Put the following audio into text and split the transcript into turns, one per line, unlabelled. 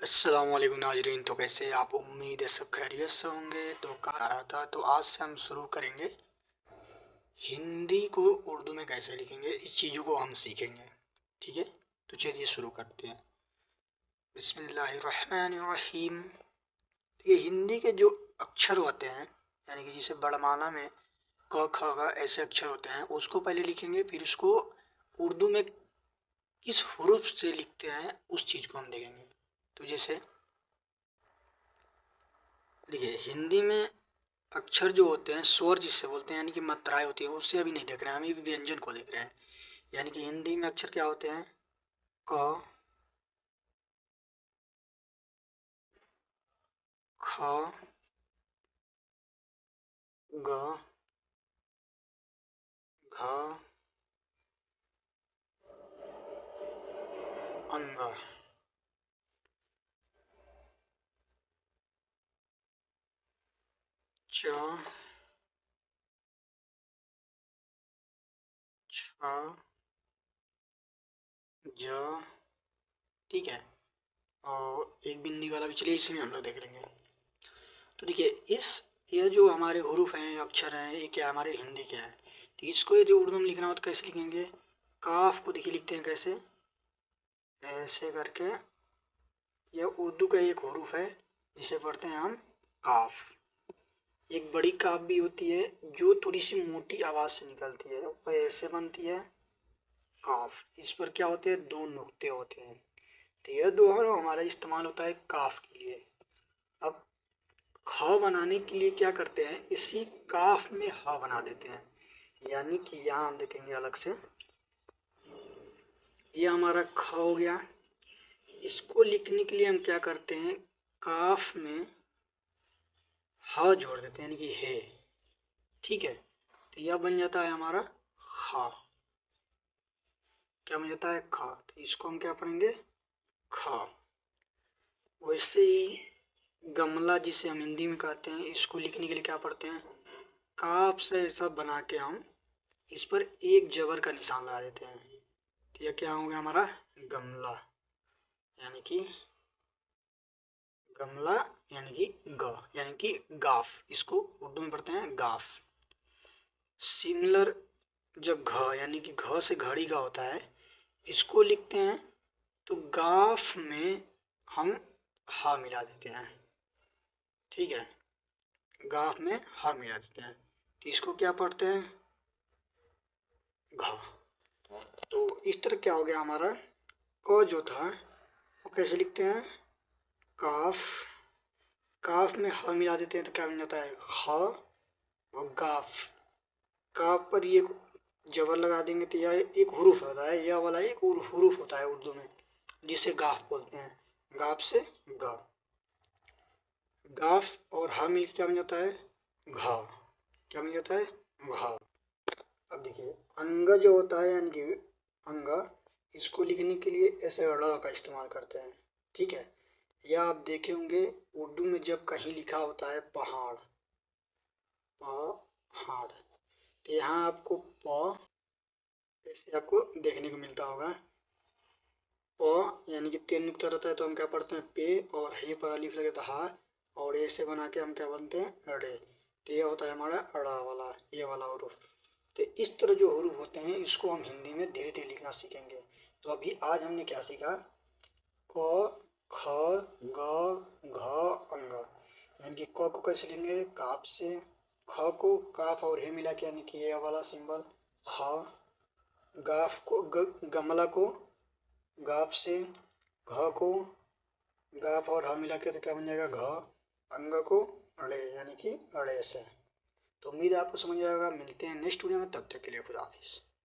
अस्सलाम वालेकुम नाजरीन। तो कैसे आप? उम्मीद है सब खैरियत से होंगे। तो कहा रहा था, तो आज से हम शुरू करेंगे हिंदी को उर्दू में कैसे लिखेंगे, इस चीज़ों को हम सीखेंगे। ठीक है, तो चलिए शुरू करते हैं। बिस्मिल्लाहिर्रहमानिर्रहीम। ये हिंदी के जो अक्षर होते हैं, यानी कि जिसे बड़माना में क ख ग ऐसे अक्षर होते हैं, उसको पहले लिखेंगे, फिर उसको उर्दू में किस हुरूफ से लिखते हैं उस चीज़ को हम देखेंगे। तो जैसे देखिए, हिंदी में अक्षर जो होते हैं स्वर जिससे बोलते हैं, यानी कि मात्राएं होती है, उससे अभी नहीं देख रहे हैं, हम अभी व्यंजन को देख रहे हैं। यानी कि हिंदी में अक्षर क्या होते हैं? क, ख, ग, घ, अंग, च, छ, ज। ठीक है, और एक बिंदी वाला भी, चलिए इसी में हम लोग देख लेंगे। तो देखिए, ये जो हमारे हुरूफ हैं, अक्षर हैं, ये क्या हमारे हिंदी के हैं। तो इसको यदि उर्दू में लिखना हो तो कैसे लिखेंगे? काफ को देखिए लिखते हैं कैसे, ऐसे करके। यह उर्दू का एक हुरूफ है जिसे पढ़ते हैं हम काफ। एक बड़ी काफ भी होती है जो थोड़ी सी मोटी आवाज से निकलती है, वह ऐसे बनती है काफ। इस पर क्या होते हैं? दो नुक्ते होते हैं। तो यह दो हमारा इस्तेमाल होता है काफ के लिए। अब ख बनाने के लिए क्या करते हैं? इसी काफ में ह बना देते हैं। यानी कि यहाँ हम देखेंगे अलग से, यह हमारा ख हो गया। इसको लिखने के लिए हम क्या करते हैं? काफ में ह जोड़ देते हैं, यानी कि हे। ठीक है, तो यह बन जाता है हमारा खा। क्या बन जाता है? खा। तो इसको हम क्या पढ़ेंगे? खा। वैसे ही गमला जिसे हम हिंदी में कहते हैं, इसको लिखने के लिए क्या पढ़ते हैं? काफ से ऐसा बना के हम इस पर एक जबर का निशान लगा देते हैं। तो यह क्या हो गया हमारा? गमला। यानी कि गमला, यानी कि ग, यानी कि गाफ। इसको उर्दू में पढ़ते हैं गाफ। सिमिलर, जब घ यानी कि घ से घड़ी का होता है, इसको लिखते हैं तो गाफ में हम हा मिला देते हैं। ठीक है, गाफ में हा मिला देते हैं, तो इसको क्या पढ़ते हैं? घा। तो इस तरह क्या हो गया हमारा? क जो था वो कैसे लिखते हैं? काफ। काफ में ह मिला देते हैं तो क्या बन जाता है? ख। और गाफ, काफ पर ये जबर लगा देंगे तो यह एक हुरूफ होता है। यह वाला एक हुरूफ होता है उर्दू में, जिसे गाफ बोलते हैं। गाफ से गा। गाफ और हा मिलकर क्या बन जाता है? घा। क्या बन जाता है? घा। अब देखिए, अंग जो होता है, यानी कि अंगा, इसको लिखने के लिए ऐसे ड़ का इस्तेमाल करते हैं। ठीक है, या आप देखे होंगे उर्दू में जब कहीं लिखा होता है पहाड़, पहाड़, तो यहाँ आपको प ऐसे आपको देखने को मिलता होगा। प यानी कि तीन नुक्ता रहता है तो हम क्या पढ़ते हैं? पे। और हे पर अलिफ लगे तो हा। और ऐसे बना के हम क्या बनते हैं? अड़े। तो ये होता है हमारा अड़ा वाला, ये वाला हुरूफ। तो इस तरह जो हुरूफ होते हैं, इसको हम हिंदी में धीरे धीरे लिखना सीखेंगे। तो अभी आज हमने क्या सीखा? क, ख, ग, घ, अंग। यानी कि क को कैसे लेंगे? काफ से। ख को काफ और हे मिला के, यानी कि ये वाला सिंबल ख। गाफ को गमला को गाफ से। घ को गाफ और ह मिला के तो क्या बन जाएगा? घ। अंग को अड़े, यानी कि अड़े से। तो उम्मीद है आपको समझ आएगा। मिलते हैं नेक्स्ट वीडियो में, तब तक के लिए खुदा हाफिज।